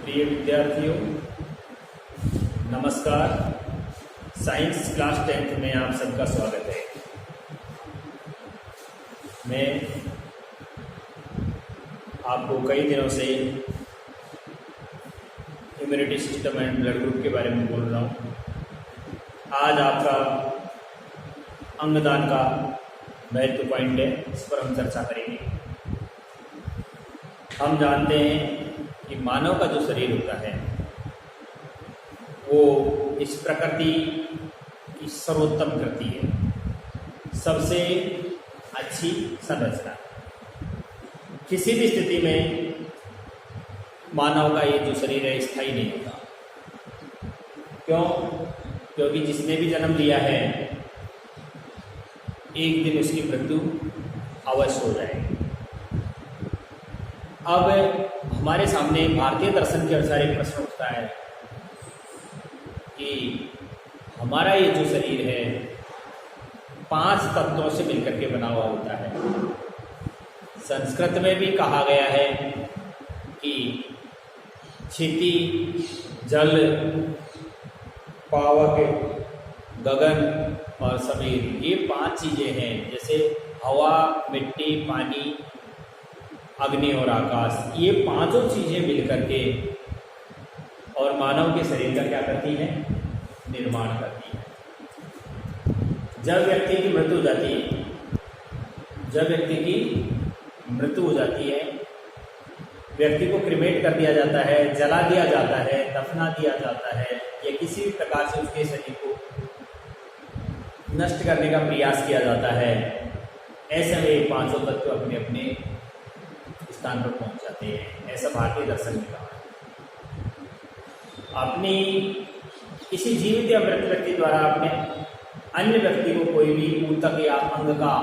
प्रिय विद्यार्थियों, नमस्कार। साइंस क्लास 10th में आप सबका स्वागत है। मैं आपको कई दिनों से immunity system and blood group के बारे में बोल रहा हूँ। आज आपका अंगदान का महत्व पॉइंट है, इस पर हम चर्चा करेंगे। हम जानते हैं कि मानव का जो शरीर होता है वो इस प्रकृति की सर्वोत्तम कृति है, सबसे अच्छी संरचना। किसी भी स्थिति में मानव का ये जो शरीर है स्थायी नहीं होता। क्यों? क्योंकि जिसने भी जन्म लिया है एक दिन उसकी मृत्यु अवश्य हो जाएगी। अब हमारे सामने भारतीय दर्शन के अनुसार एक प्रश्न उठता है कि हमारा ये जो शरीर है 5 तत्वों से मिलकर के बना हुआ होता है। संस्कृत में भी कहा गया है कि क्षिति, जल, पावक, गगन और समीर, ये 5 चीजें हैं। जैसे हवा, मिट्टी, पानी, अग्नि और आकाश, ये 5 चीजें मिलकर के और मानव के शरीर का क्या करती है? निर्माण करती है। जब व्यक्ति की मृत्यु हो जाती है, व्यक्ति को क्रिमेट कर दिया जाता है, जला दिया जाता है, दफना दिया जाता है या किसी भी प्रकार से उसके शरीर को नष्ट करने का प्रयास किया जाता है, ऐसे में 5 तत्व अपने अपने स्थान पर पहुंच जाते हैं। ऐसा भारतीय दर्शन में कहा है। अपनी किसी जीवित या मृत व्यक्ति द्वारा अपने अन्य व्यक्ति को कोई भी ऊतक या अंग का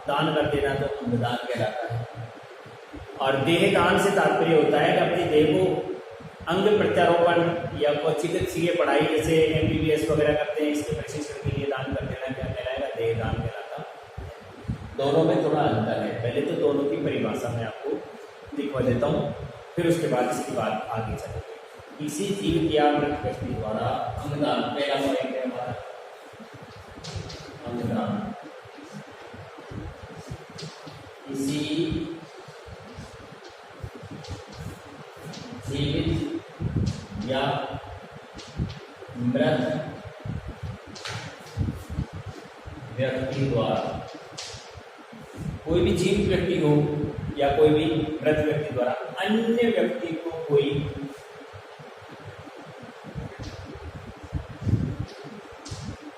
दान कर देना तो अंगदान कहलाता है। और देह दान से तात्पर्य होता है कि अपनी देह को अंग प्रत्यारोपण या कोई चिकित्सीय पढ़ाई जैसे MBBS वगैरह करते हैं, इसके प्रशिक्षण के लिए दान कर देना क्या कहलाएगा? देह दान कहलाता। दोनों में थोड़ा अंतर है। पहले तो दोनों की परिभाषा में आपको दिखवा देता हूँ, फिर उसके बाद इसकी बात आगे चलेगी। किसी जीवित या मृत व्यक्ति द्वारा अंगदान, पहला पॉइंट है हमारा अंगदान। किसी जीवित या मृत व्यक्ति द्वारा, कोई भी जीवित व्यक्ति हो या कोई भी मृत व्यक्ति द्वारा अन्य व्यक्ति को कोई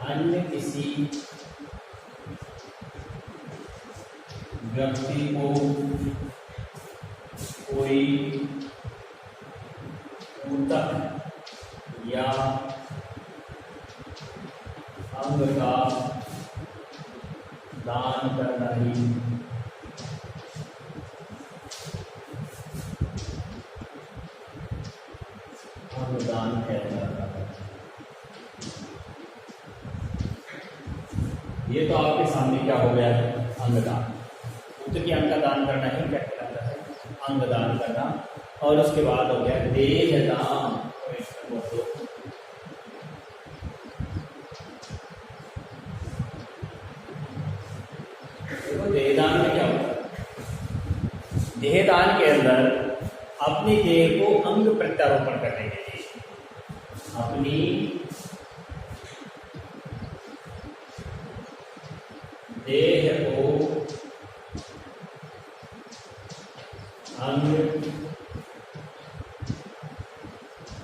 अन्य किसी व्यक्ति को कोई ऊतक या अंग का दान करना ही अंगदान कहलाता है। ये तो आपके सामने क्या हो गया है? अंगदान। ऊतक के अंग का दान करना ही क्या कहलाता है? अंगदान करना। और उसके बाद हो गया देह दान। देखो देहदान में क्या होता है? देहदान के अंदर अपनी देह को अंग प्रत्यारोपण करने के लिए अपनी देह को अंग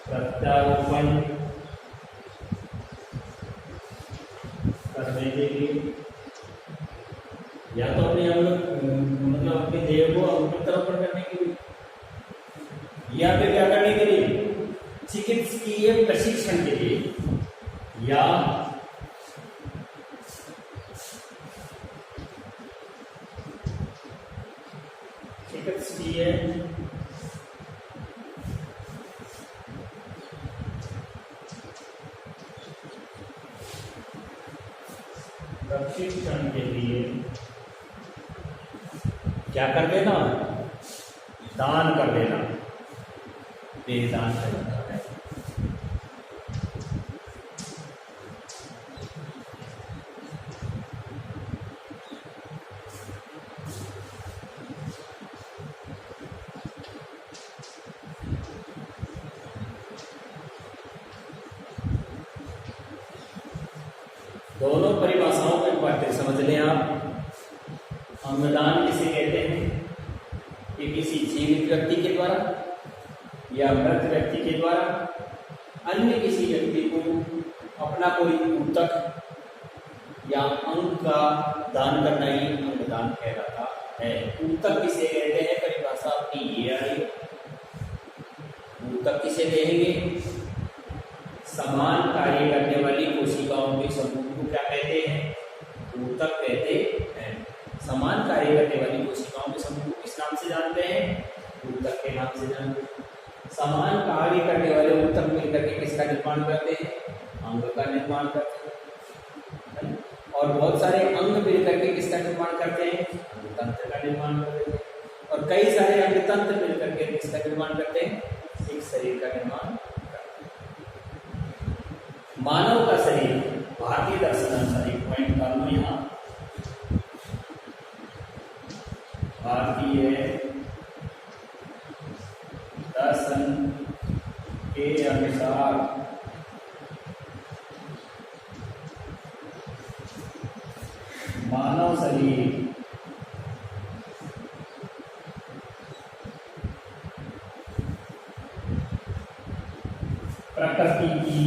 प्रत्यारोपण करने के लिए या तो अपने अंग मतलब अपनी देह को अंग प्रत्यारोपण करने के लिए या फिर क्या करने के लिए? चिकित्सीय प्रशिक्षण के लिए या चिकित्सीय प्रशिक्षण के लिए क्या कर देना? दान कर देना। देहदान कहलाता है। दोनों परिभाषाओं को एक बार फिर समझ लें आप। अंगदान किसे कहते हैं कि किसी जीवित व्यक्ति के द्वारा या मृत व्यक्ति के द्वारा अन्य किसी व्यक्ति को अपना कोई ऊतक या अंग का दान करना ही अंगदान कहलाता है। ऊतक किसे कहते हैं, परिभाषा अपनी ये आई। ऊतक किसे कहेंगे, समान कार्य करने वाली कोशिकाओं के समूह को क्या कहते हैं, ऊतक कहते हैं। समान कार्य करने वाली कोशिकाओं के समूह को किस नाम से जानते हैं, ऊतक के नाम से जानते हैं। समान कार्य करने वाले ऊतक मिलकर के किसका निर्माण करते हैं, अंग का निर्माण करते हैं। और बहुत सारे अंग मिलकर के किसका निर्माण करते हैं, तंत्र का निर्माण करते हैं। और कई सारे अंग तंत्र मिलकर के किसका निर्माण करते हैं, एक शरीर का निर्माण। मानव का शरीर भारतीय दर्शन अनुसार एक पॉइंट डाल दो यहाँ, भारतीय दर्शन के अनुसार मानव शरीर प्रकृति की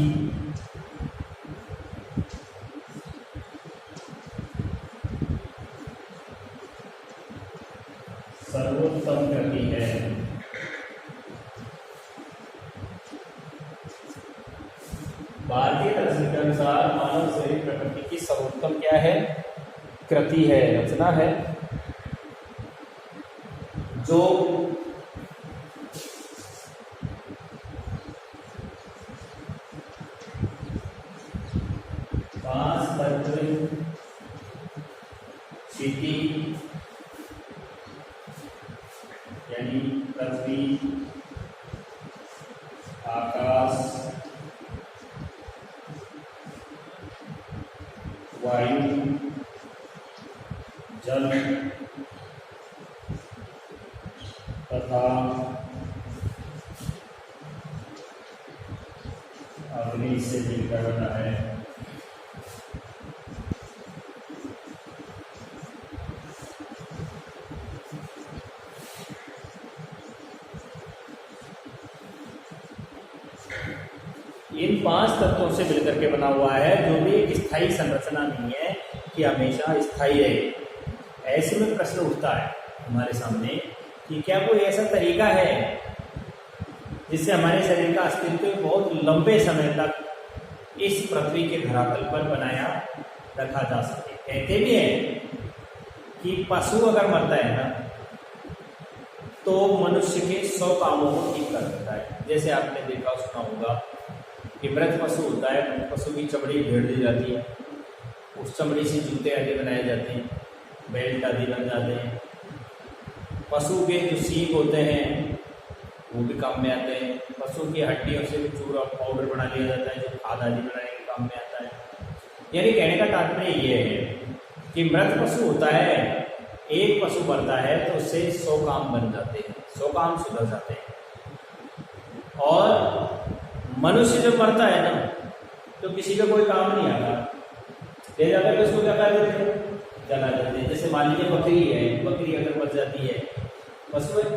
सर्वोत्तम कृति है। भारतीय दर्शन के अनुसार मानव शरीर प्रकृति की सर्वोत्तम क्या है, कृति है, रचना है, जो पांच तत्व क्षिति यानी पृथ्वी, आकाश, वायु, जल तथा अग्नि से मिलकर बना है। इन पांच तत्वों से मिलकर के बना हुआ है, जो भी एक स्थायी संरचना नहीं है कि हमेशा स्थायी रहे। ऐसे में प्रश्न उठता है हमारे सामने कि क्या कोई ऐसा तरीका है जिससे हमारे शरीर का अस्तित्व बहुत लंबे समय तक इस पृथ्वी के धरातल पर बनाया रखा जा सके। कहते भी हैं कि पशु अगर मरता है ना तो मनुष्य के 100 कामों को ठीक कर देता है। जैसे आपने देखा सुना होगा कि मृत पशु होता है, मृत पशु की चमड़ी भेड़ दी जाती है, उस चमड़ी से जूते आदि बनाए जाते हैं, बेल्ट आदि बन जाते हैं। पशु के जो सींग होते हैं वो भी काम में आते हैं। पशु की हड्डियों से चूरा पाउडर बना लिया जाता है जो खाद आदि बनाने के काम में आता है। यानी कहने का तात्पर्य ये है कि मृत पशु होता है, एक पशु मरता है तो उससे 100 काम बन जाते हैं, 100 काम सुधर जाते हैं। और मनुष्य जब मरता है ना तो किसी का कोई काम नहीं आता, ले जाकर के उसको क्या कर देते हैं, जला देते हैं। जैसे मान लीजिए बकरी है, बकरी अगर मर जाती है, पशु है,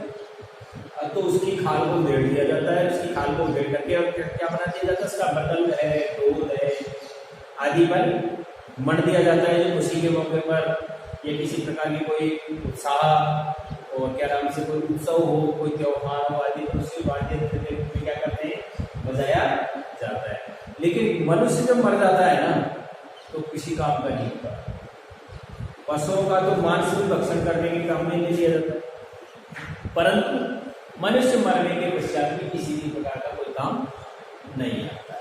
तो उसकी खाल को उधेड़ दिया जाता है। उसकी खाल को उधेड़ करके और क्या बना दिया जाता है, उसका बर्तन है, दूध है आदि पर मंड दिया जाता है। जो खुशी के मौके पर या किसी प्रकार की कोई उत्साह और क्या नाम से कोई उत्सव हो, कोई त्योहार हो आदि, खुशी बांटते क्या करते हैं, बजाया जाता है। लेकिन मनुष्य जब मर जाता है ना तो किसी काम का नहीं होता। पशुओं का तो मांस भी भक्षण करने के काम में नहीं लिया जाता, परंतु मनुष्य मरने के पश्चात भी किसी भी प्रकार का कोई काम नहीं आता।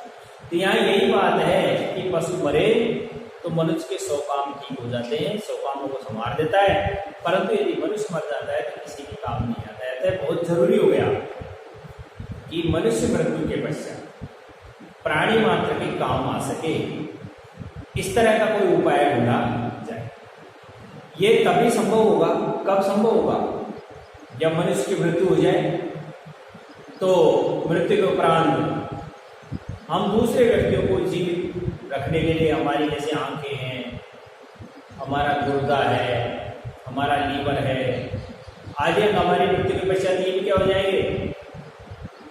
तो यहाँ यही बात है कि पशु मरे तो मनुष्य के 100 काम ठीक हो जाते हैं, 100 कामों को संभाल देता है। परंतु यदि मनुष्य मर जाता है तो किसी भी काम नहीं आता है। तो बहुत जरूरी हो गया कि मनुष्य मृत्यु के पश्चात प्राणी मात्र के काम आ सके, इस तरह का कोई उपाय ढूंढा जाए। ये तभी संभव होगा, कब संभव होगा? जब मनुष्य की मृत्यु हो जाए, तो मृत्यु के उपरांत हम दूसरे व्यक्तियों को जीवित रखने के लिए हमारी जैसे आंखें हैं, हमारा गुर्दा है, हमारा लीवर है आदि, हमारी मृत्यु के पश्चात ये भी क्या हो जाएंगे?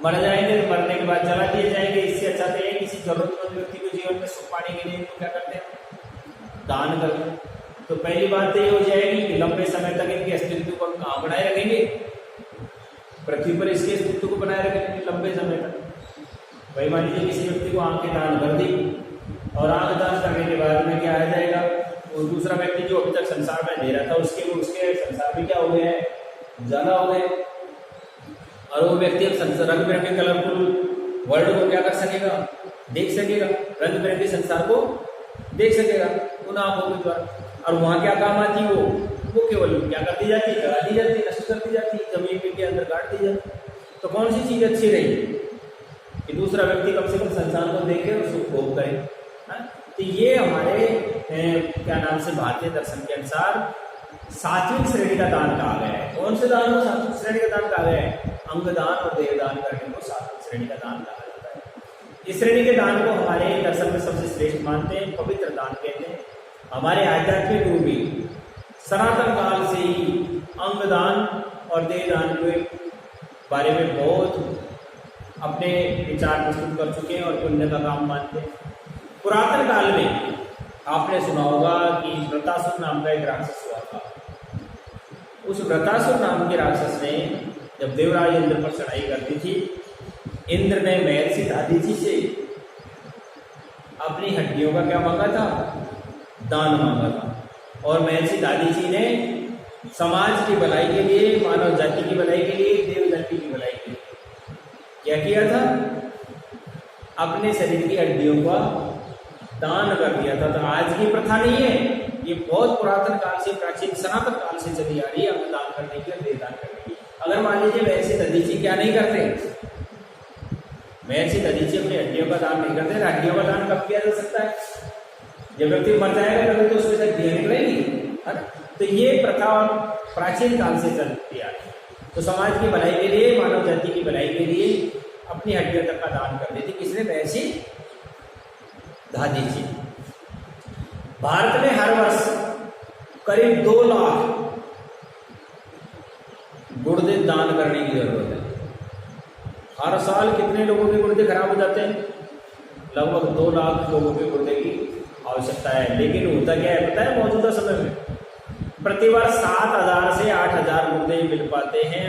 मर जाएंगे। तो मरने के बाद जला दिए जाएंगे। इससे अच्छा तो है किसी जरूरतमंद व्यक्ति को जीवन में सुख पाने के लिए तो क्या करते हैं? दान करते हैं। तो पहली बात तो ये हो जाएगी कि लंबे समय तक इनके अस्तित्व को हम कहाँ बनाए रखेंगे? पृथ्वी पर इसके अस्तित्व को बनाए रखेंगे लंबे समय तक। भाई मान लीजिए किसी व्यक्ति को आंखें दान कर दी, और आंख दान करने के बाद में क्या आ जाएगा? वो दूसरा व्यक्ति जो अभी तक संसार में दे रहा था उसके संसार में क्या हो गया है? ज्यादा हो गए। और वो व्यक्ति अब रंग बिरंगे कलरफुल वर्ल्ड को क्या कर सकेगा? देख सकेगा। रंग बिरंगे संसार को देख सकेगा उन आंखों के द्वारा। और वहां क्या काम आती? वो केवल क्या कर दी जाती? जला दी जाती, नष्ट कर दी जाती, जमीन के अंदर गाड़ दी जाती। तो कौन सी चीज अच्छी रही कि दूसरा व्यक्ति कम से कम संसार को देखे और सुख भोग करे? तो ये हमारे क्या नाम से भारतीय दर्शन के अनुसार सात्विक श्रेणी का दान कहा गया है। कौन से दान को सात्विक श्रेणी का दान कहा गया है? अंगदान और देहदान करने को सात्विक श्रेणी का दान कहा जाता है। इस श्रेणी के दान को हमारे दर्शन में सबसे श्रेष्ठ मानते हैं, पवित्र दान कहते हैं। हमारे आध्यात्मिक गुरु भी सनातन काल से ही अंगदान और देहदान के बारे में बहुत अपने विचार प्रस्तुत कर चुके हैं और पुण्य का काम मानते हैं। पुरातन काल में आपने सुना होगा कि वृतासुर नाम का एक राक्षस हुआ था। उस वृतासुर नाम के राक्षस ने जब देवराज इंद्र पर चढ़ाई करती थी, इंद्र ने महर्षि दादीजी से अपनी हड्डियों का क्या मांगा था? दान मांगा था। और महर्षि दादीजी ने समाज की भलाई के लिए, मानव जाति की भलाई के लिए, देव जाति की भलाई के लिए क्या किया था? अपने शरीर की हड्डियों का दान कर दिया था। तो आज की प्रथा नहीं है, ये बहुत पुरातन काल से, प्राचीन सनातन काल से चली आ रही है अंगदान करने की और देहदान करने की। अगर मान लीजिए महर्षि दधीची क्या नहीं करते? महर्षि दधीची अपनी हड्डियों का दान नहीं करते। हड्डियों का दान कब किया जा सकता है? जब व्यक्ति मर जाएगा तभी तो उसमें से हड्डियां निकलेंगी, है ना? तो ये प्रथा प्राचीन काल से चलती आ रही है। तो समाज की भलाई के लिए, मानव जाति की भलाई के लिए अपनी हड्डियों तक का दान कर देती। किसने? महर्षि दादीजी। भारत में हर वर्ष करीब 2 लाख गुर्दे दान करने की जरूरत है। हर साल कितने लोगों के गुर्दे खराब हो जाते हैं? लगभग 2 लाख लोगों के गुर्दे की आवश्यकता है। लेकिन होता क्या है पता है? मौजूदा समय में प्रतिवर्ष 7,000 से 8,000 गुर्दे मिल पाते हैं।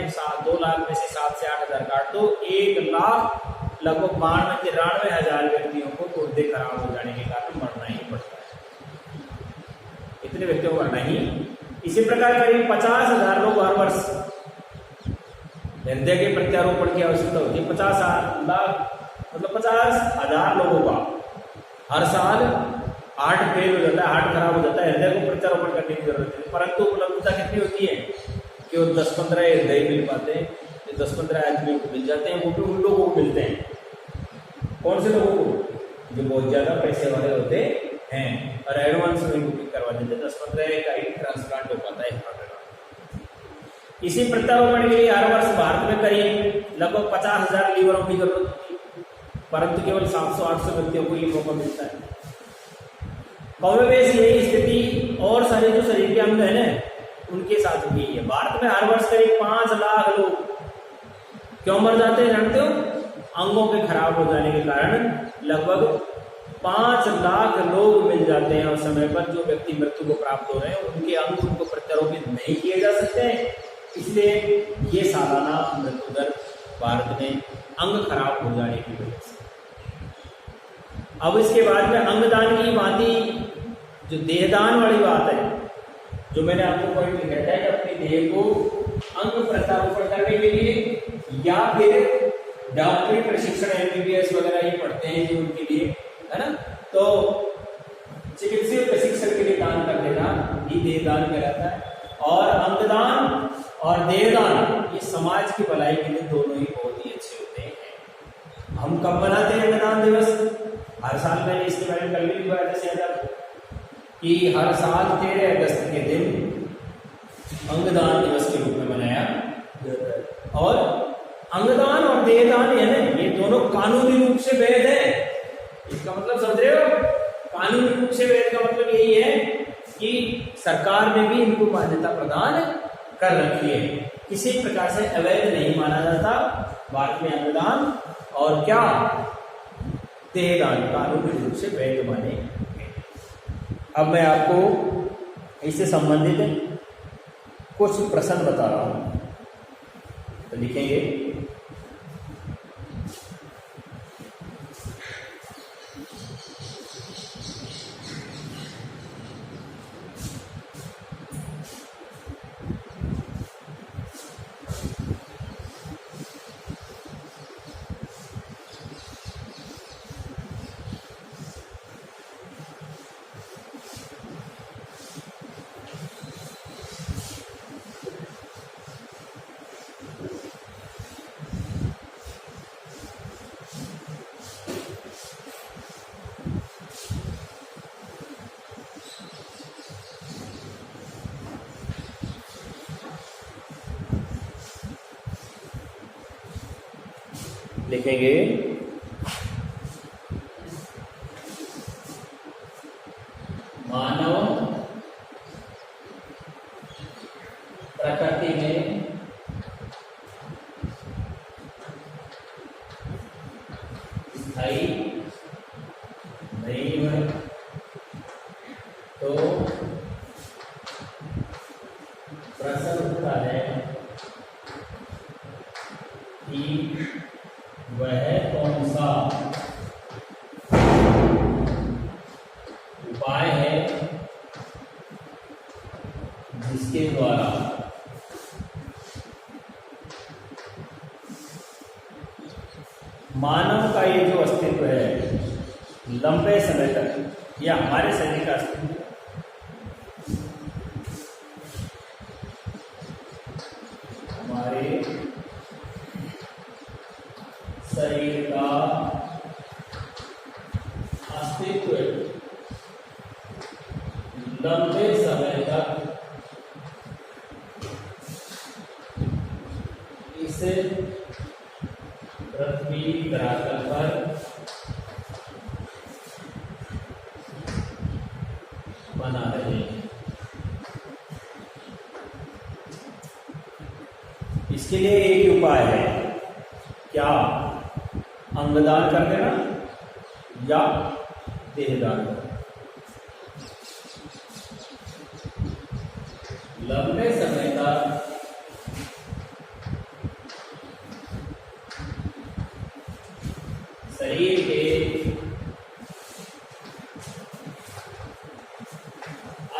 2 लाख में से 7 से 8,000 काट दो, 1 लाख लगभग 92-93,000 व्यक्तियों को गुर्दे खराब हो जाने के कारण मरना ही पड़ता है। इतने व्यक्तियों को मरना ही। इसी प्रकार करीब 50,000 लोग हर वर्ष हृदय के प्रत्यारोपण की आवश्यकता होती है। 50 लाख मतलब 50,000 लोगों का हर साल हार्ट फेल हो जाता है, हार्ट खराब हो जाता है, हृदय को प्रत्यारोपण करने की जरूरत है। परंतु उपलब्धता कितनी होती है कि वो 10-15 हृदय मिल पाते हैं, 10-15 आदमियों को मिल जाते हैं। वो भी उन लोगों को मिलते हैं। कौन से लोगों को? जो बहुत ज्यादा पैसे वाले होते हैं और एडवांस में बुकिंग करवा देते हैं। 10-15 का ही ट्रांसप्लांट हो पाता है। इसी प्रत्यारोपण के लिए हर वर्ष भारत में करीब लगभग 50,000 लीवरों की जरूरत होती है, परंतु केवल 700-800 व्यक्तियों को ये मौका मिलता है। कमोबेश यही स्थिति और सारे जो शरीर के अंग है ना, उनके साथ हुई है। भारत में हर वर्ष करीब 5 लाख लोग क्यों मर जाते हैं जानते हो? अंगों के खराब हो जाने के कारण लगभग 5 लाख लोग मिल जाते हैं। और समय पर जो व्यक्ति मृत्यु को प्राप्त हो रहे हैं उनके अंग उनको प्रत्यारोपित नहीं किए जा सकते हैं। इसलिए ये सालाना मृत्यु दर भारत में अंग खराब हो जाने की वजह से। अब इसके बाद में अंगदान की भांति जो देहदान वाली बात है, जो मैंने आपको पॉइंट लिखा था कि अपने देह को अंग प्रत्यारोपण करने के लिए या फिर डॉक्टरी प्रशिक्षण MBBS वगैरह ये पढ़ते हैं जो उनके लिए, है ना? तो चिकित्सीय प्रशिक्षण के लिए दान कर देना ये देहदान कहलाता है। और अंगदान और देहदान ये समाज की भलाई के लिए दोनों ही बहुत ही अच्छे होते हैं। कब मनाते हैं अंगदान दिवस? हर साल। मैंने इसके बारे में कल भी लिखवाया था शायद कि हर साल 13 अगस्त के दिन अंगदान दिवस के रूप में मनाया जाता है। और अंगदान और देहदान यानी ये दोनों कानूनी रूप से वैध है। इसका मतलब समझ रहे हो? कानूनी रूप से वैध का मतलब यही है कि सरकार ने भी इनको मान्यता प्रदान कर रखी है, किसी प्रकार से अवैध नहीं माना जाता। भारत में अंगदान और क्या देहदान कानूनी रूप से वैध माने। अब मैं आपको इससे संबंधित कुछ प्रश्न बता रहा हूं, तो लिखेंगे लिखेंगे मानव प्रकृति में स्थायी नहीं है तो प्रश्न उठता है कि वह कौन सा उपाय है जिसके द्वारा मानव का ये जो अस्तित्व है लंबे समय तक, या हमारे शरीर का अस्तित्व हमारे शरीर का अस्तित्व लंबे समय तक इस पृथ्वी धरातल पर बना रहे। इसके लिए एक ही उपाय है, क्या? अंगदान कर देना या देहदान। लंबे समय तक शरीर के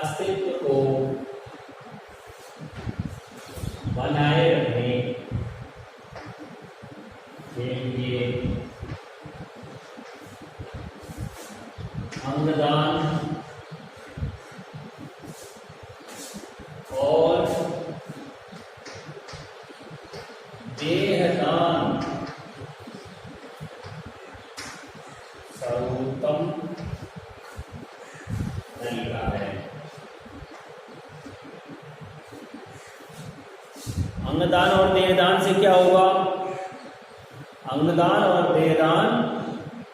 अस्तित्व को बनाए रखने के लिए अंगदान और देहदान सर्वोत्तम तरीका है। अंगदान और देहदान से क्या होगा? अंगदान और देहदान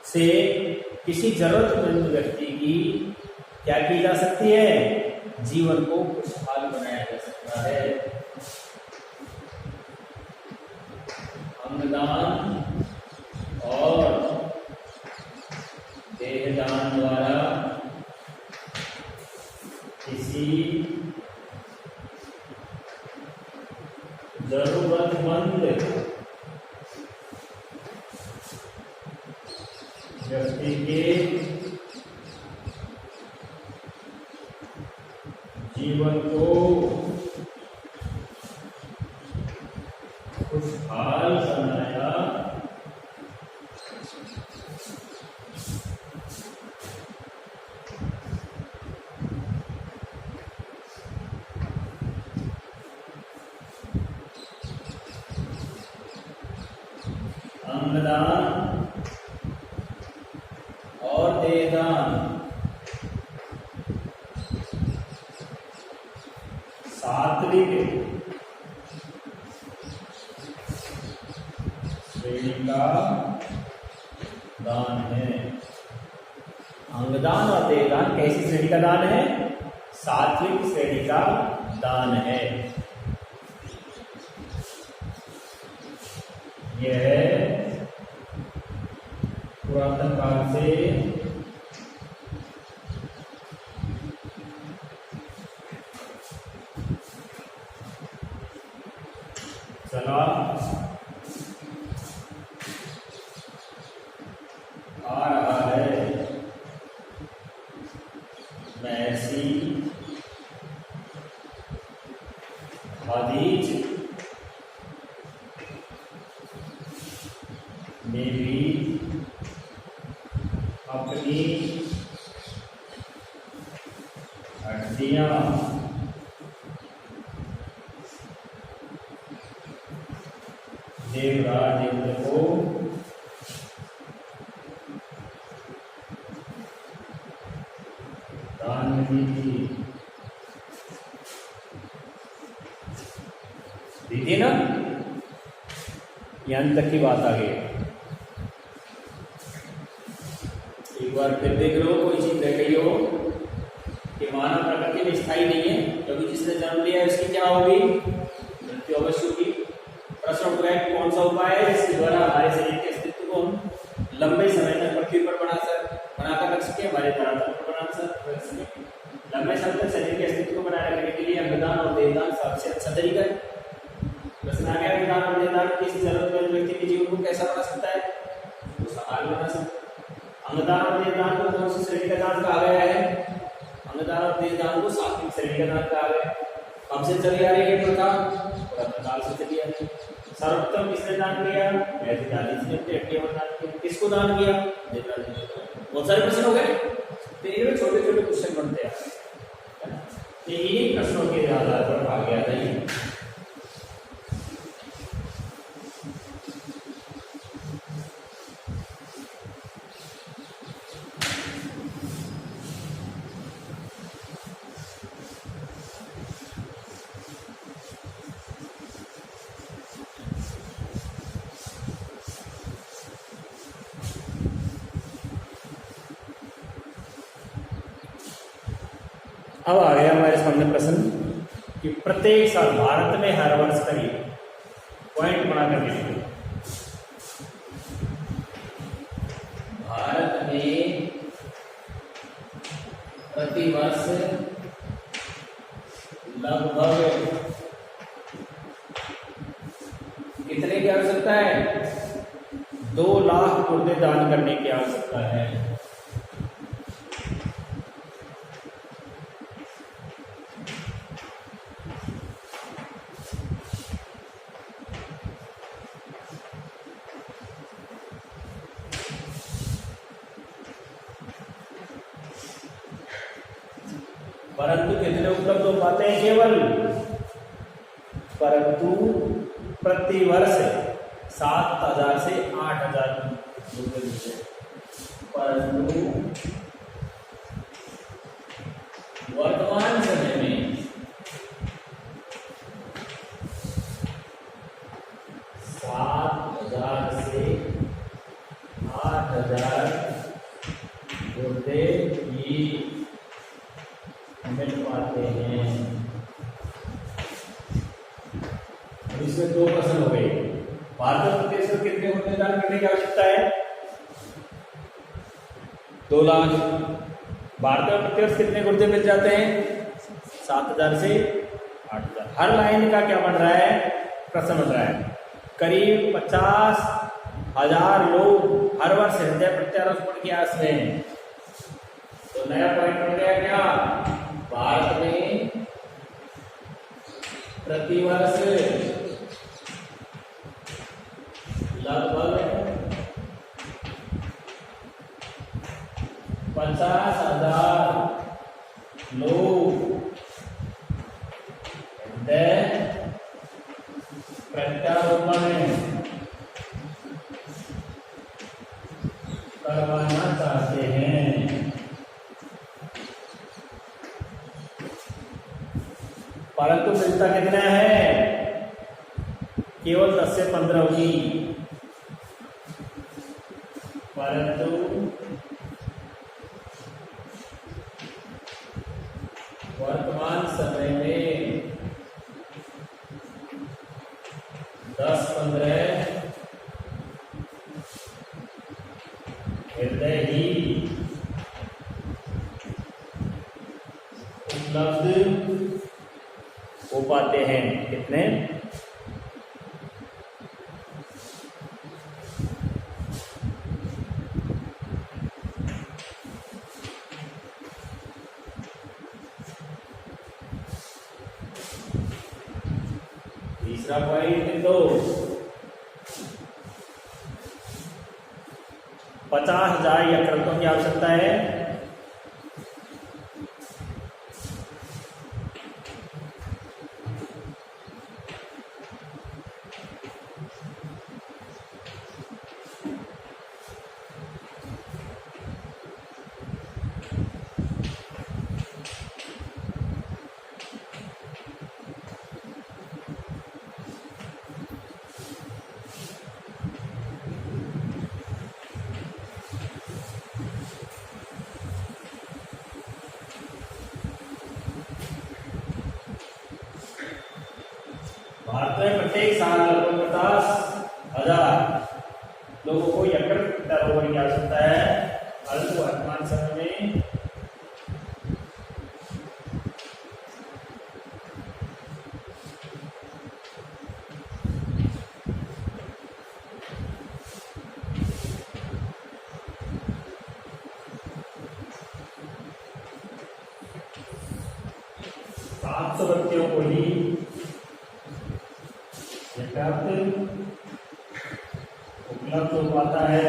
से किसी जरूरतमंद व्यक्ति की क्या की जा सकती है? जीवन को खुशहाल बनाया जा सकता है। अंगदान और देहदान द्वारा किसी जरूरतमंद व्यक्ति के जीवन को खुशहाल बनाया अंगदान और देहदान सात्विक श्रेणी का दान है। अंगदान और देहदान कैसी श्रेणी का दान है? सात्विक श्रेणी का दान है। यह पुरातन काल से चला आ रहा है। महर्षि हादीज ने भी अपनी हड्डियां देवराज इंद्र को दान में दी थी ना। यहां तक की बात आ गई। एक बार फिर देख लो, कोई चीज देख रही हो कि मानव प्रकृति में स्थायी नहीं है, क्योंकि जिसने जन्म लिया है उसकी क्या होगी? मृत्यु अवश्य होगी। प्रश्न उठ रहा है कौन सा उपाय है जिसके द्वारा हमारे शरीर के अस्तित्व को हम लंबे समय तक पृथ्वी पर बनाकर रख सके, हमारे धरातल पर रख सके। लंबे समय तक शरीर के अस्तित्व को बनाए रखने के लिए अंगदान और देहदान सबसे अच्छा तरीका है। प्रश्न आ गया, अंगदान और देहदान किसी जरूरतमंद व्यक्ति के जीवन को कैसा बना सकता है? वो सहाल बना सकता है। अंगदान और देहदान को कौन सी श्रेणी का दान कहा गया है? अंगदान और देहदान को सात्विक श्रेणी का दान कहा गया है। कब से चली आ रही है प्रथा? पुरातन काल से चली आ रही है। सर्वोत्तम किसने दान किया? महर्षि हादीज ने अपनी हड्डियां दान किया। किसको दान किया? देवराज ने। बहुत सारे प्रश्न हो गए, तो इनमें छोटे छोटे क्वेश्चन बनते हैं। इन्हीं प्रश्नों के आधार पर आ गया था ये। अब आ गया हमारे सामने प्रश्न कि प्रत्येक साल भारत में हर वर्ष करीब पॉइंट बना कर लिखिए। भारत में प्रति वर्ष लगभग कितने की आवश्यकता है? 2 लाख गुर्दे दान करने की आवश्यकता है। परंतु कितने उपलब्ध हो पाते हैं? केवल परंतु प्रति वर्ष 7,000 से 8,000 रुपये मिलते हैं। परंतु वर्तमान समय में 7,000 से 8,000 गुर्दे ही मिल पाते हैं। इसमें 2 प्रश्न हो गए। भारत प्रदेश में कितने गुर्दे दान करने की आवश्यकता है? 2 लाख। भारत में प्रत्यक्ष कितने गुर्दे मिल जाते हैं? 7,000 से 8,000। हर लाइन का क्या बन रहा है? प्रश्न बन रहा है। करीब 50,000 लोग हर वर्ष हृदय प्रत्यारोपण की आस में हैं। तो नया पॉइंट बन गया क्या? भारत में प्रति वर्ष लगभग 50,000 लोग हृदय प्रत्यारोपण करवाना चाहते हैं। परंतु मिलता कितना है? केवल 10 से 15 की। परंतु वर्तमान समय में 10-15 हृदय ही उपलब्ध हो पाते हैं। कितने? तीसरा पॉइंट दो, 50,000 यकृतों की आवश्यकता है। भारत में प्रत्येक साल लगभग 50,000 लोगों को यकृत रोग की आवश्यकता है। परंतु वर्तमान समय में सात सौ व्यक्तियों को ही उपलब्ध हो पाता है।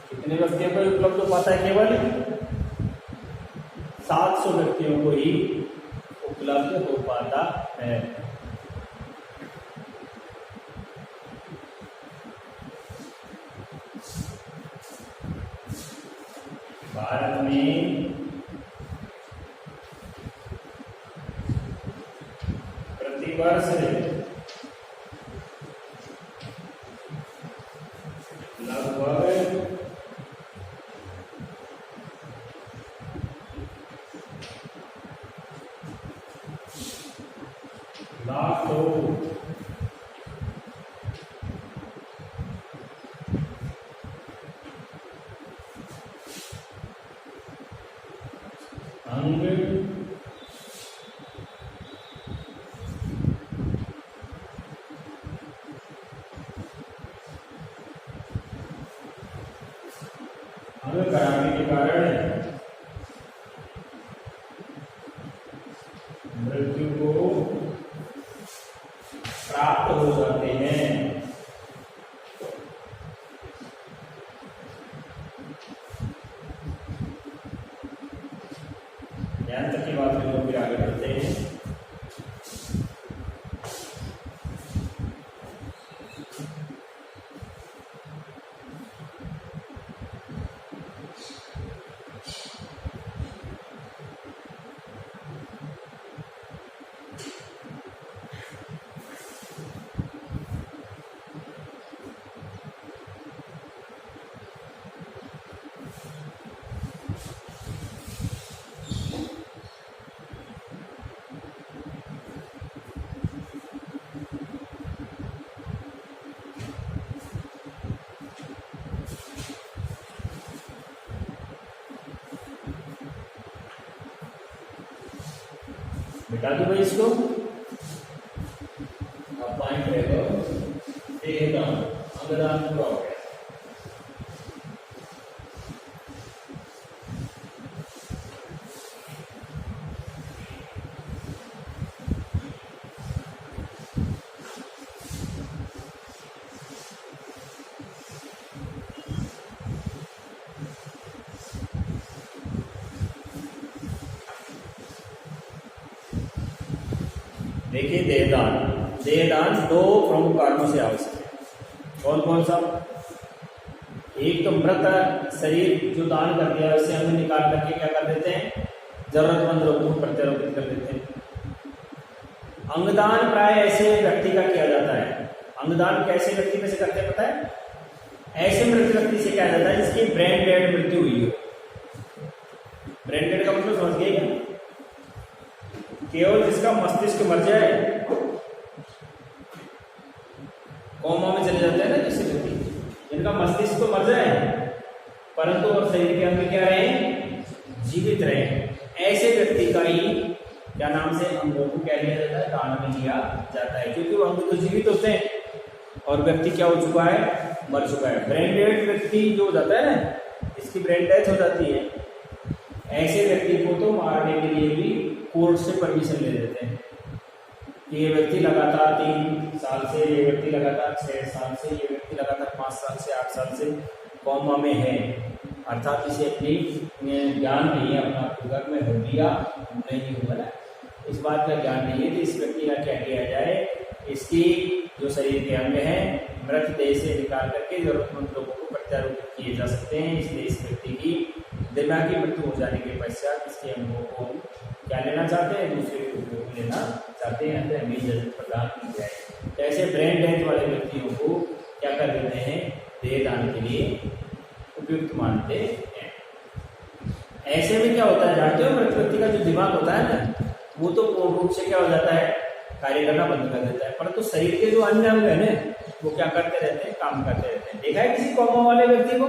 कितने व्यक्तियों को उपलब्ध हो पाता है? केवल 700 व्यक्तियों को ही उपलब्ध हो पाता है। भारत में प्रतिवर्ष लगभग 1,00,000 लोग अंग कराने के कारण मृत्यु को प्राप्त हो जाते हैं। ध्यान तक की बात में लोग फिर आगे बढ़ते हैं। मिटा दो भाई इसको। अब पॉइंट रहेगा देहदान, अंगदान पूरा हो गया। देखिए देहदान, देहदान दो प्रमुख कारणों से आवश्यक है। कौन कौन सा? एक तो मृत शरीर जो दान कर दिया उससे अंग निकाल करके क्या कर देते हैं, जरूरतमंद लोगों को प्रत्यारोपित कर देते हैं। अंगदान प्राय ऐसे व्यक्ति का किया जाता है। अंगदान कैसे व्यक्ति में से करते हैं पता है? ऐसे मृत व्यक्ति से किया जाता है जिसकी ब्रेन डेड मृत्यु हुई हो। ब्रेन डेड का मतलब समझ गए क्या? केवल जिसका मस्तिष्क मर जाए, कोमा में चले जाते हैं ना जिससे व्यक्ति, जिनका मस्तिष्क तो मर जाए परंतु और शरीर के अंग क्या रहे, जीवित रहे, ऐसे व्यक्ति का ही क्या नाम से अंगों को क्या लिया जाता है, दान में लिया जाता है, क्योंकि वो अंग तो जीवित होते हैं और व्यक्ति क्या हो चुका है, मर चुका है। ब्रेन डेड व्यक्ति जो हो जाता है ना, इसकी ब्रेन डेथ हो जाती है, ऐसे व्यक्ति को तो मारने के लिए भी कोर्ट से परमिशन ले देते हैं कि ये व्यक्ति लगातार 3 साल से, ये व्यक्ति लगातार 6 साल से, ये व्यक्ति लगातार 5 साल से, 8 साल से कोमा में है, अर्थात इसे अपनी ज्ञान नहीं है, अपना घर में हो गया नहीं हुआ ना, इस बात का ज्ञान नहीं है कि इस व्यक्ति का क्या किया जाए, इसकी जो शरीर के अंग हैं मृत देह से निकाल करके जरूरतमंद लोगों को प्रत्यारोपित किए जा सकते हैं। इसलिए इस व्यक्ति की दिमागी मृत्यु हो जाने के पश्चात इसके अंगों को क्या लेना चाहते हैं, दूसरे के उपयोग में लेना चाहते हैं, तो हमें इजाजत प्रदान की जाए। तो ऐसे ब्रेन डेथ वाले व्यक्तियों को क्या कर देते हैं, देह दान के लिए उपयुक्त मानते हैं। ऐसे में क्या होता है जानते हो, मृत व्यक्ति का जो दिमाग होता है ना, वो तो पूर्ण रूप से क्या हो जाता है, कार्य करना बंद कर देता है, परंतु शरीर के जो अन्य अंग है ना, वो क्या करते रहते हैं, काम करते रहते हैं। देखा है किसी कोमा वाले व्यक्ति को?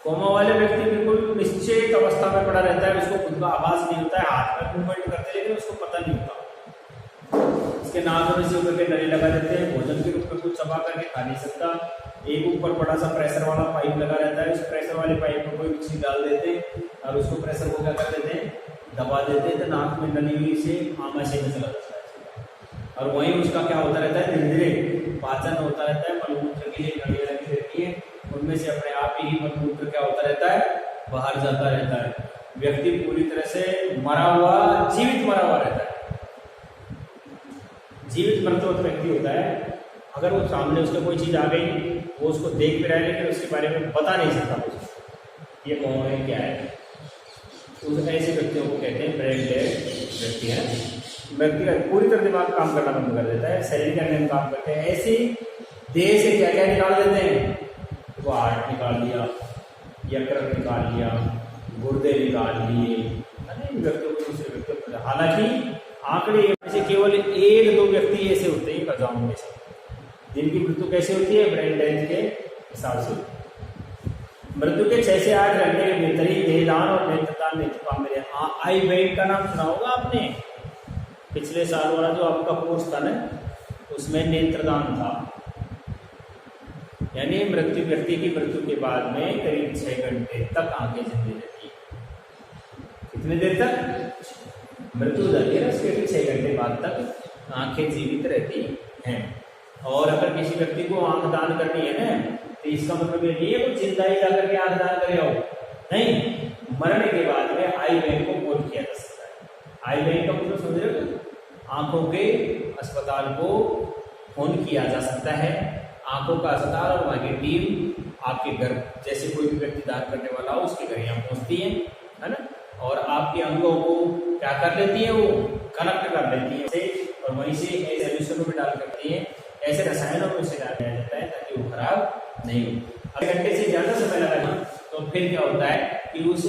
कोमा वाले व्यक्ति बिल्कुल निश्चेत अवस्था में पड़ा रहता है, उसको खुद का आभास नहीं होता है, हाथ में मूवमेंट करते लेकिन उसको पता नहीं होता। इसके नाक में से ऊपर के नली लगा देते हैं, भोजन के रूप में कुछ चबा करके खा नहीं सकता। एक ऊपर बड़ा सा प्रेशर वाला पाइप लगा रहता है, उस प्रेशर वाले पाइप में कोई चीज डाल देते और उसको प्रेशर को क्या कर देते हैं, दबा देते, तो नाक में नली से आमाशय में चला जाता है और वहीं उसका क्या होता रहता है, धीरे धीरे पाचन होता रहता है। मलमूत्र के लिए नलियां लगी रहती है, उनमें से अपने आप ही मलमूत्र क्या होता रहता है, बाहर जाता रहता है। व्यक्ति पूरी तरह से मरा हुआ, जीवित मरा हुआ रहता है, जीवित मृत व्यक्ति होता है। अगर वो सामने उसको कोई चीज आ गई, वो उसको देख भी रहा है लेकिन उसके बारे में बता नहीं सकता कुछ, ये कौन है क्या है। उस ऐसे व्यक्तियों को कहते हैं ब्रेन डेड व्यक्ति है। व्यक्ति का पूरी तरह दिमाग काम करना बंद कर देता है, शरीर के अंदर काम करते हैं। ऐसी देह से क्या क्या निकाल देते हैं, वो हार्ट निकाल दिया, यकृत निकाल लिया, गुर्दे निकाल लिए, व्यक्तियों को दूसरे व्यक्तियों को। हालांकि आंकड़े में केवल 1-2 व्यक्ति ऐसे होते हैं गाँव में से जिनकी मृत्यु कैसे होती है, ब्रेन डेथ के हिसाब से। मृत्यु के 6 से 8 घंटे के भीतर ही देहदान और नेत्रदान मृत्यु मेरे। आई बैंक का नाम सुना होगा आपने, पिछले साल वाला जो आपका कोर्स था ना, उसमें नेत्रदान था, यानी मृत्यु व्यक्ति की मृत्यु के बाद में करीब 6 घंटे तक आंखें जिंदी रहती है। कितनी देर तक मृत्यु हो जाती है ना, उसके 6 घंटे बाद तक आंखें जीवित रहती हैं। और अगर किसी व्यक्ति को आंख दान करनी है ना, तो इसका मतलब ये नहीं है वो जिंदा ही जाकर के आंख दान करे हो, नहीं, मरने के बाद में आई बैंक को फोन किया जा सकता है। आई बैंक का मतलब समझ रहे हो, आंखों के अस्पताल को फोन किया जा सकता है। आंखों का अस्पताल और वहाँ की टीम आपके घर, जैसे कोई भी व्यक्ति दान करने वाला हो उसके घर यहाँ पहुँचती है ना, और आपके अंगों को क्या कर लेती है, वो कनेक्ट कर लेती है और वहीं से सोल्यूशन में डाल करती है, ऐसे रसायनों में उसे डाल दिया जाता है ताकि वो खराब नहीं हो। अगर घंटे से ज्यादा समय लगा ना, तो फिर क्या होता है कि उस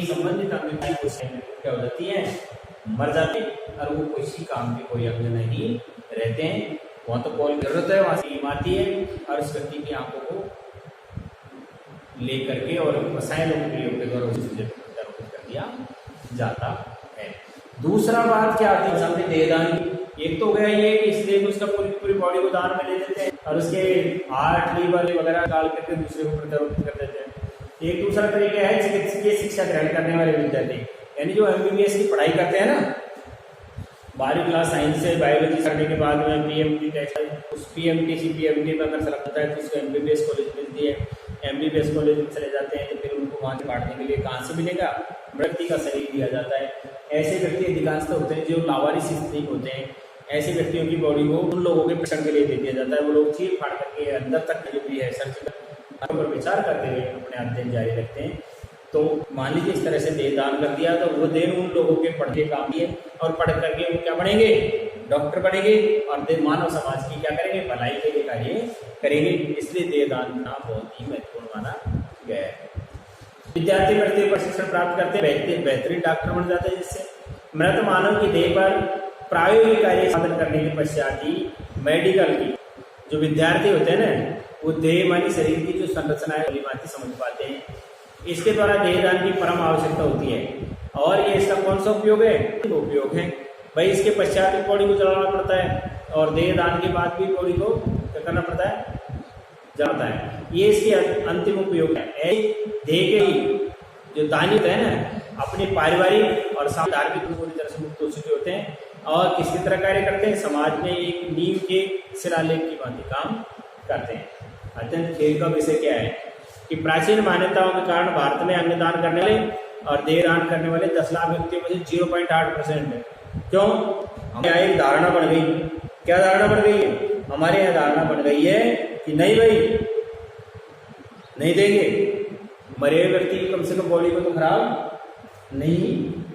संबंधित अंग की कोशिकाएं क्या हो जाती है, मर जाती है और वो किसी काम के कोई अंग नहीं रहते हैं। वहाँ तो कॉल जरूरत है, वहाँ से टीम आती है और उस व्यक्ति की आंखों को ले करके और रसायनों के प्रयोग के द्वारा उसे कर दिया जाता है। दूसरा बात क्या आती है सामने, देहदान। एक तो गया ये कि इसलिए उसका पूरी बॉडी को दान में ले देते हैं और उसके हार्ट, लीवर वगैरह डाल करके दूसरे को प्रत्यारोपित कर देते हैं। एक दूसरा तरीका है चिकित्सकीय शिक्षा ग्रहण करने वाले विद्यार्थी, यानी जो MBBS की पढ़ाई करते हैं ना, 12वीं क्लास साइंस से बायोलॉजी करने के बाद में PMT टेस्ट, उस PMT PMT में अगर सेलेक्ट होता है तो उसको MBBS कॉलेज मिलती है। MBBS कॉलेज में चले जाते हैं तो फिर उनको वहाँ से काटने के लिए कहाँ से मिलेगा, व्यक्ति का शरीर दिया जाता है। ऐसे व्यक्ति अधिकांशतः होते हैं जो लावारिस स्त्री होते हैं, ऐसे व्यक्तियों की बॉडी को उन लोगों के परीक्षण के लिए दे दिया जाता है। वो लोग चीर फाड़ करके अंदर तक जो भी है सर्जिकल पर विचार करते हुए अपने अध्ययन जारी रखते हैं। तो मान लीजिए इस तरह से देह दान कर दिया तो वो देह उन लोगों के पढ़ के काम है और पढ़ करके वो क्या बनेंगे, डॉक्टर बनेंगे और मानव समाज की क्या करेंगे, भलाई के लिए कार्य करेंगे। इसलिए देह दान करना बहुत ही महत्वपूर्ण माना गया है। विद्यार्थी बढ़ते प्रशिक्षण प्राप्त करते बेहतरीन डॉक्टर बन जाते हैं, जिससे मृत मानव की देह पर प्रायोगिक कार्य साधन करने के पश्चात ही मेडिकल की जो विद्यार्थी होते हैं ना, वो देह मानी शरीर की जो संरचना है भली भांति समझ पाते हैं। इसके द्वारा देहदान की परम आवश्यकता होती है और ये इसका कौन सा उपयोग है, उपयोग है भाई। इसके पश्चात भी बॉडी को जलाना पड़ता है और देहदान के बाद भी बॉडी को क्या करना पड़ता है, जलाता है। ये इसके अंतिम उपयोग है। देह के जो दानी होते हैं ना, अपने पारिवारिक और धार्मिक रूप पूरी तरह से मुक्त हो चुके होते हैं और किसी तरह कार्य करते हैं, समाज में एक नींव के शिलालेख की भांति काम करते हैं। अत्यंत खेल का विषय क्या है कि प्राचीन मान्यताओं के कारण भारत में अंगदान करने वाले और देहदान करने वाले 10 लाख व्यक्तियों में से 0.8% है। क्यों? हमारे यहाँ एक धारणा बन गई। क्या धारणा बन गई है? हमारे यहाँ धारणा बन गई है कि नहीं भाई, नहीं देंगे, मरे हुए व्यक्ति की कम से कम बॉडी को तो खराब नहीं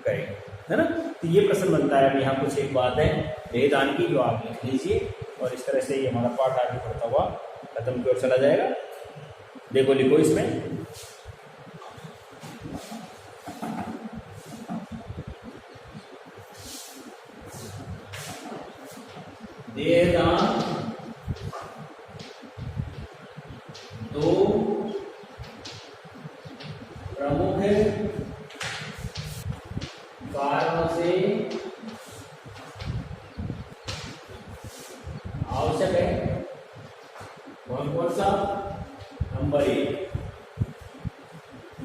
करेंगे, है ना। तो ये प्रश्न बनता है। अब यहाँ कुछ एक बात है देहदान की जो आप लिख लीजिए और इस तरह से ये हमारा पाठ आगे बढ़ता हुआ खत्म की ओर चला जाएगा। देखो लिखो इसमें देहदान 2 प्रमुख कारणों से आवश्यक है। कौन कौन सा?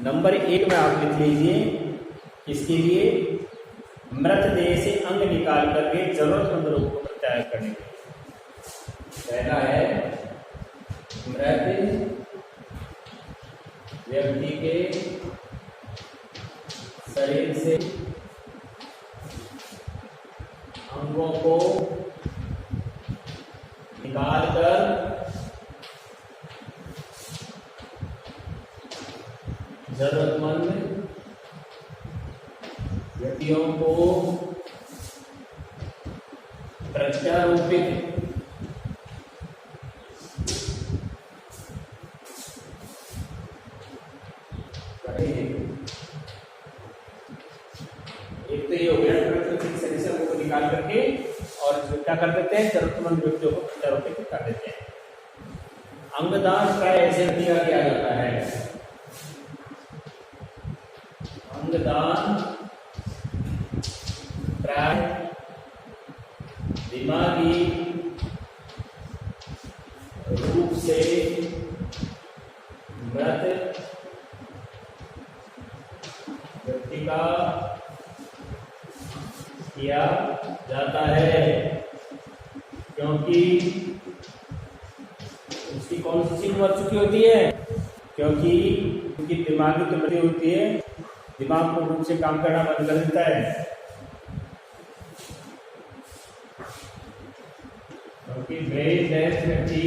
नंबर 1 में आप लिख लीजिए इसके लिए मृत देह से अंग निकाल करके जरूरतमंद लोगों को प्रत्याग करने के लिए। पहला है मृत व्यक्ति के शरीर से अंगों को निकाल कर जरूरतमंद व्यक्तियों को प्रत्यारोपित एक तो ये हो गया प्राकृतिक शरीर से अंगों को निकाल करके और क्या कर देते हैं, जरूरतमंद व्यक्तियों को प्रत्यारोपित कर देते हैं। अंगदान का ऐसे नतीजा किया जाता है। अंगदान प्राय दिमागी रूप से मृत व्यक्ति का किया जाता है, क्योंकि उसकी कौन सी चीज मर चुकी होती है, क्योंकि उनकी दिमागी तो मृत्यु होती है, दिमाग को रूप से काम करना बंद कर देता है। क्योंकि ब्रेन डेथ व्यक्ति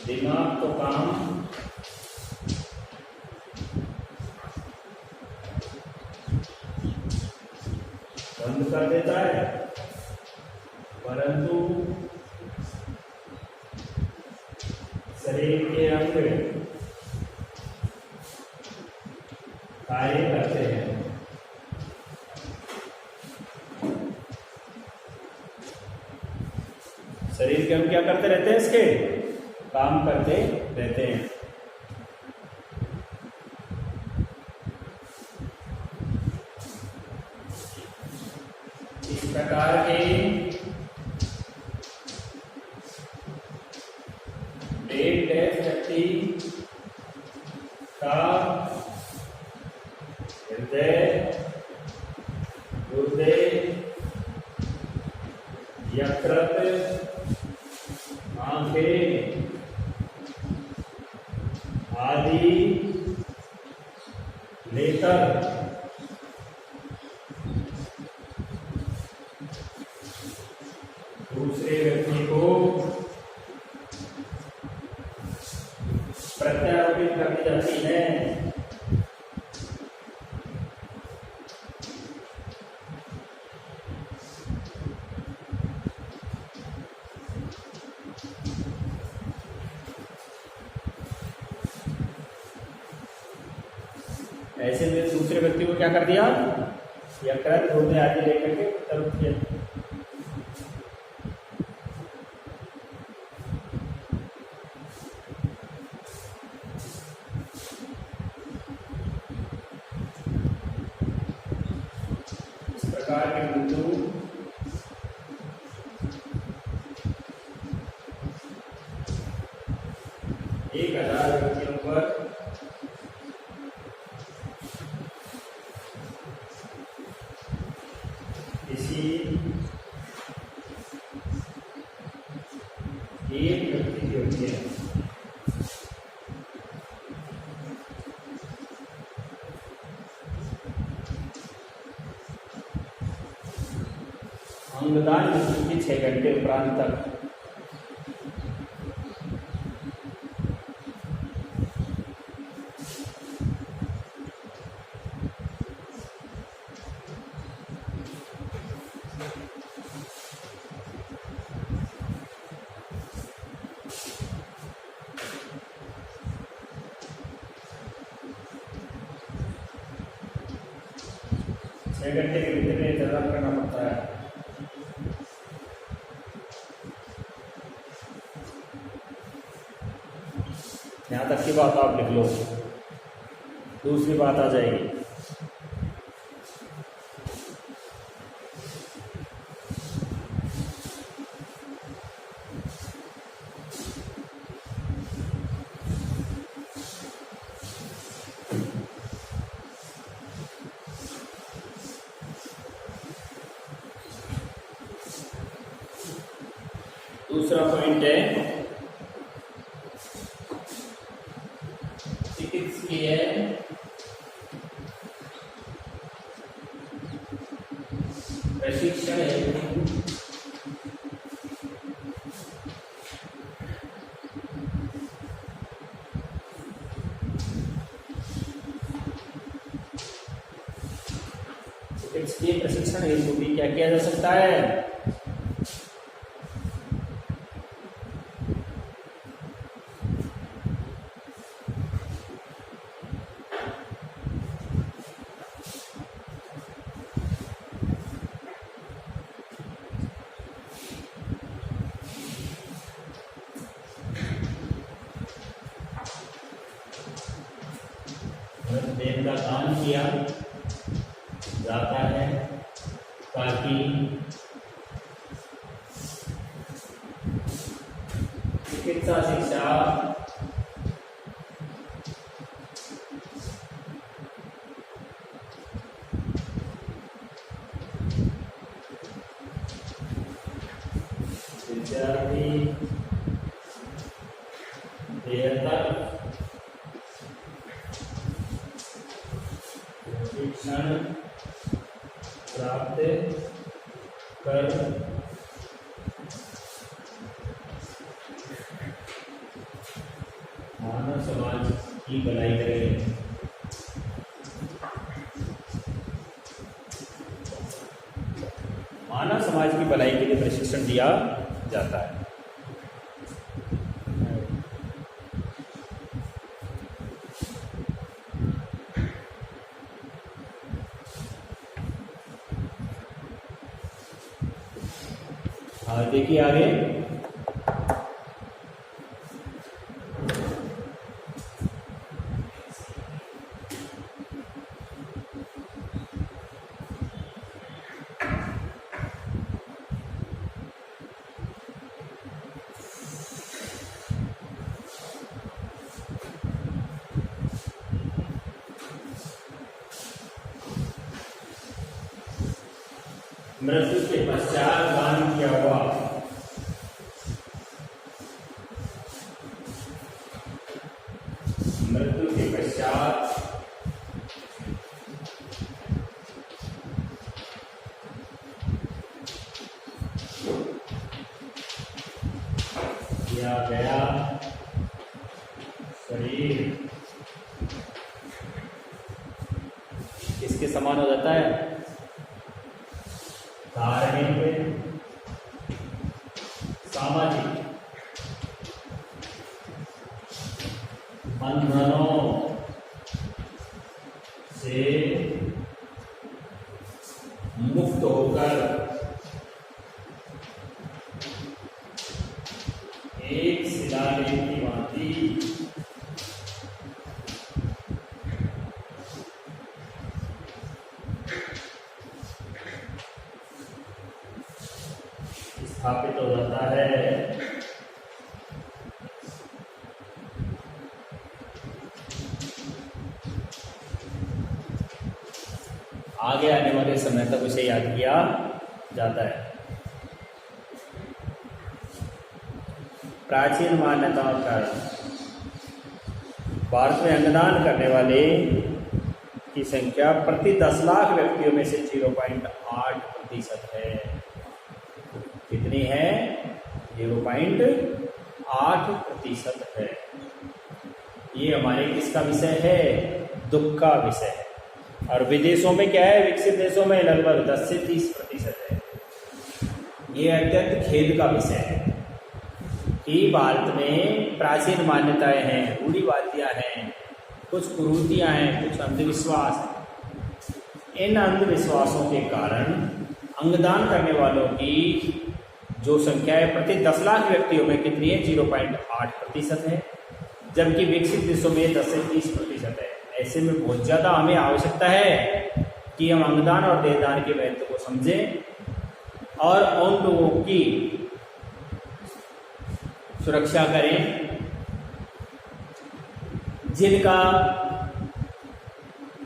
दिमाग को काम बंद कर देता है, परंतु शरीर के अंग कार्य करते हैं। शरीर के अंग क्या करते रहते हैं, इसके काम करते रहते हैं। इस प्रकार के ब्रेन डेथ व्यक्ति का हृदय, गुर्दे, यकृत आंखें आदि लेकर दूसरे व्यक्ति को प्रत्यारोपित करनी जाती है। ऐसे में दूसरे व्यक्ति को क्या कर दिया, या कर होते आदि लेकर के प्रत्यारोपित किया। इस प्रकार के बिंदु एक 1000 व्यक्तियों पर किसी एक व्यक्ति की होती है। अंगदान की 6 घंटे उपरांत तक छः घंटे के भीतर में इंतजार करना पड़ता है। यहाँ तक की बात आप लिख लो, दूसरी बात आ जाएगी। दूसरा पॉइंट है चिकित्सकीय प्रशिक्षण चिकित्सकीय प्रशिक्षण हेतु भी क्या किया जा सकता है। देह का दान किया जाता है ताकि चिकित्सा शिक्षा विद्यार्थी बेहतर शिक्षण प्राप्त कर मानव समाज की भलाई करें। मानव समाज की भलाई के लिए प्रशिक्षण दिया जाता है। देखिए आगे मृत्यु के पश्चात दान किया हुआ दिया गया शरीर किसके समान हो जाता है? धार्मिक, सामाजिक बंधनों से मुक्त होकर एक शिलालेख की भांति स्थापित हो जाता है। आगे आने वाले समय तक उसे याद किया जाता है। प्राचीन मान्यताओं का भारत में अंगदान करने वाले की संख्या प्रति 10 लाख व्यक्तियों में से 0.8% है। कितनी है? 0.8% है। ये हमारे किसका विषय है? दुख का विषय है। और विदेशों में क्या है? विकसित देशों में लगभग 10 से 30% है। ये अत्यंत खेद का विषय है कि भारत में प्राचीन मान्यताएं हैं, रूढ़िवादियां हैं, कुछ कुरीतियां हैं, कुछ अंधविश्वास हैं। इन अंधविश्वासों के कारण अंगदान करने वालों की जो संख्या है प्रति 10 लाख व्यक्तियों में कितनी है? 0.8% है, जबकि विकसित देशों में 10 से 30% है। ऐसे में बहुत ज़्यादा हमें आवश्यकता है कि हम अंगदान और देहदान के महत्व को समझें और उन लोगों की सुरक्षा करें जिनका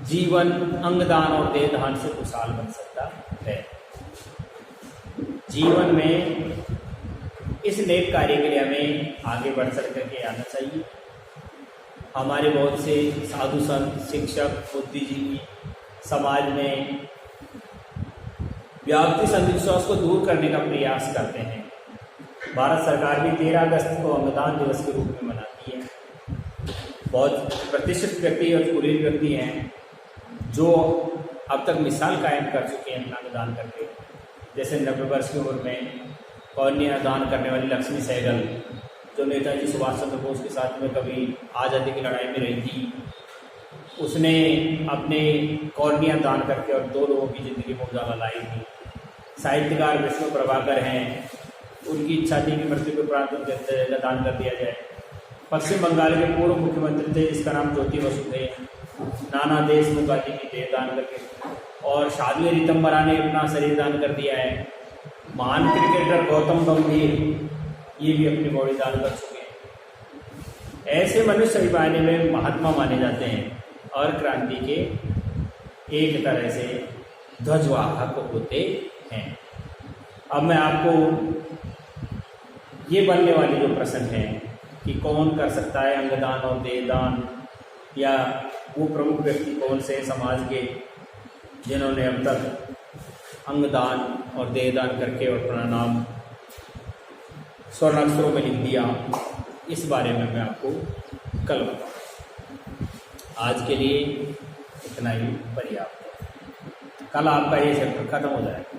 जीवन अंगदान और देहदान से खुशहाल बन सकता है। जीवन में इस नेक कार्य के लिए हमें आगे बढ़ करके आना चाहिए। हमारे बहुत से साधु संत, शिक्षक, बुद्धिजीवी समाज में व्याप्ति अंधविश्वास को दूर करने का प्रयास करते हैं। भारत सरकार भी 13 अगस्त को अंगदान दिवस के रूप में मनाती है। बहुत प्रतिष्ठित व्यक्ति और कुलीन व्यक्ति हैं जो अब तक मिसाल कायम कर चुके हैं अपना अंगदान करके। जैसे 90 वर्ष की उम्र में कॉर्निया दान करने वाली लक्ष्मी सहगल, जो नेताजी सुभाष चंद्र बोस के साथ में कभी आज़ादी की लड़ाई में रही थी, उसने अपने कॉर्निया दान करके और 2 लोगों की ज़िंदगी में उजाला लाई थी। साहित्यकार विष्णु प्रभाकर हैं, उनकी इच्छा थी कि मृत्यु के उपरांत उनका दान कर दिया जाए। पश्चिम बंगाल के पूर्व मुख्यमंत्री थे जिसका नाम ज्योति बसु थे, नाना देशमुख आदि की देह दान करके, और शादवी रीतम्बरा ने अपना शरीर दान कर दिया है। महान क्रिकेटर गौतम गंभीर ये भी अपनी बॉडी दान कर चुके हैं। ऐसे मनुष्य सभी मायने में महात्मा माने जाते हैं और क्रांति के एक तरह से ध्वजवाहक होते हैं। अब मैं आपको ये बनने वाले जो प्रश्न हैं कि कौन कर सकता है अंगदान और देहदान, या वो प्रमुख व्यक्ति कौन से समाज के जिन्होंने अब तक अंगदान और देहदान करके और अपना नाम स्वर्ण अक्षरों में लिख दिया, इस बारे में मैं आपको कल बताऊँ। आज के लिए इतना ही पर्याप्त है। कल आपका ये चैप्टर खत्म हो जाएगा।